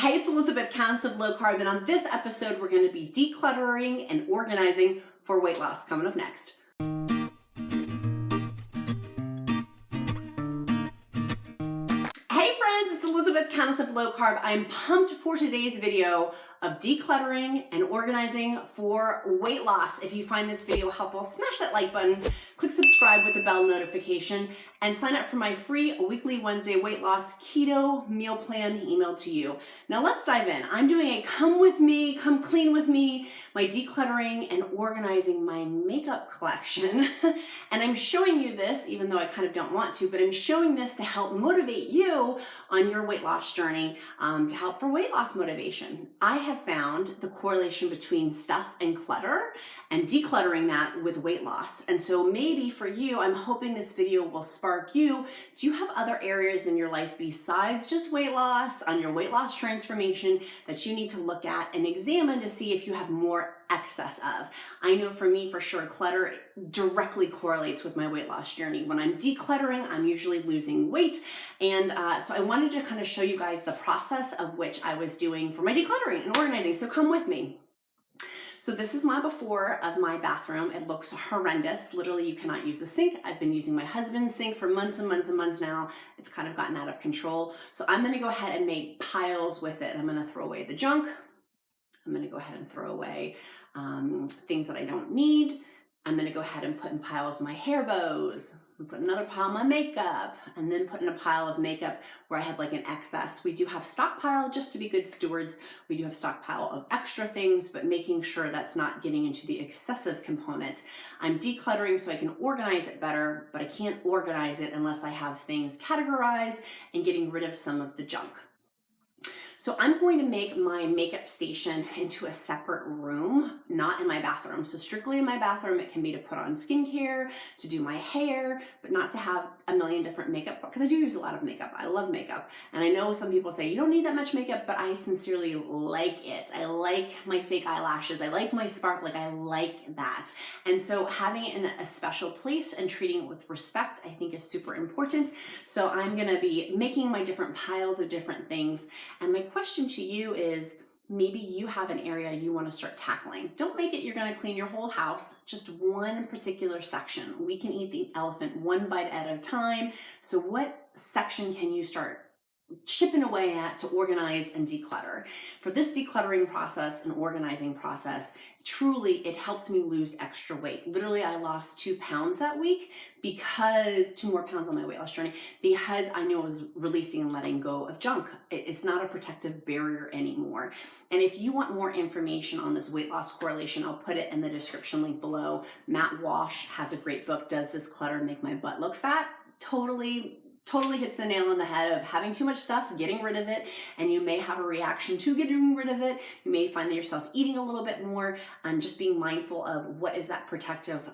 Hey, it's Elizabeth, Countess of Low Carb, and on this episode, we're going to be decluttering and organizing for weight loss. Coming up next. Hey friends, it's Elizabeth, Countess of Low Carb. I'm pumped for today's video of decluttering and organizing for weight loss. If you find this video helpful, smash that like button, click subscribe with the bell notification, and sign up for my free weekly Wednesday weight loss keto meal plan emailed to you. Now let's dive in. I'm doing a come with me, come clean with me, my decluttering and organizing my makeup collection. And I'm showing you this, even though I kind of don't want to, but I'm showing this to help motivate you on your weight loss journey, to help for weight loss motivation. I have found the correlation between stuff and clutter and decluttering that with weight loss. And so maybe for you, I'm hoping this video will spark you. Do you have other areas in your life besides just weight loss, on your weight loss transformation, that you need to look at and examine to see if you have more excess of? I know for me, for sure, clutter directly correlates with my weight loss journey. When I'm decluttering, I'm usually losing weight. And so I wanted to kind of show you guys the process of which I was doing for my decluttering and organizing. So come with me. So this is my before of my bathroom. It looks horrendous. Literally, you cannot use the sink. I've been using my husband's sink for months and months and months now. It's kind of gotten out of control. So I'm gonna go ahead and make piles with it. I'm gonna throw away the junk. I'm gonna go ahead and throw away things that I don't need. I'm gonna go ahead and put in piles my hair bows, and put another pile of my makeup, and then put in a pile of makeup where I have like an excess. We do have stockpile, just to be good stewards. We do have stockpile of extra things, but making sure that's not getting into the excessive component. I'm decluttering so I can organize it better, but I can't organize it unless I have things categorized and getting rid of some of the junk. So I'm going to make my makeup station into a separate room, not in my bathroom. So strictly in my bathroom, it can be to put on skincare, to do my hair, but not to have a million different makeup, because I do use a lot of makeup. I love makeup. And I know some people say, you don't need that much makeup, but I sincerely like it. I like my fake eyelashes. I like my sparkle. I like that. And so having it in a special place and treating it with respect, I think is super important. So I'm going to be making my different piles of different things. And my question to you is, maybe you have an area you want to start tackling. Don't make it you're going to clean your whole house, just one particular section. We can eat the elephant one bite at a time. So what section can you start chipping away at to organize and declutter? For this decluttering process and organizing process, truly it helps me lose extra weight. Literally, I lost 2 pounds that week, because 2 more pounds on my weight loss journey, because I knew I was releasing and letting go of junk. It's not a protective barrier anymore. And if you want more information on this weight loss correlation, I'll put it in the description link below. Matt Walsh has a great book, Does This Clutter Make My Butt Look Fat? Totally hits the nail on the head of having too much stuff, getting rid of it, and you may have a reaction to getting rid of it. You may find yourself eating a little bit more, and just being mindful of what is that protective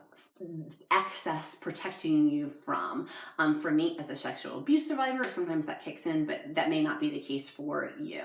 excess protecting you from. For me, as a sexual abuse survivor, sometimes that kicks in, but that may not be the case for you.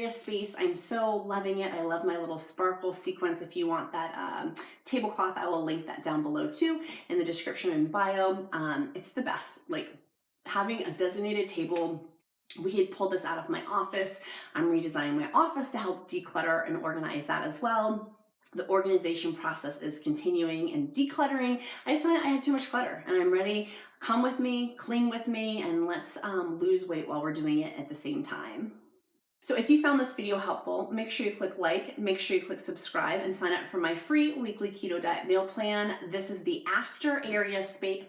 Space. I'm so loving it. I love my little sparkle sequence. If you want that tablecloth, I will link that down below too in the description and bio. It's the best. Like, having a designated table. We had pulled this out of my office. I'm redesigning my office to help declutter and organize that as well. The organization process is continuing and decluttering. I just find I had too much clutter and I'm ready. Come with me, clean with me, and let's lose weight while we're doing it at the same time. So if you found this video helpful, make sure you click like, make sure you click subscribe, and sign up for my free weekly keto diet meal plan. This is the after area space.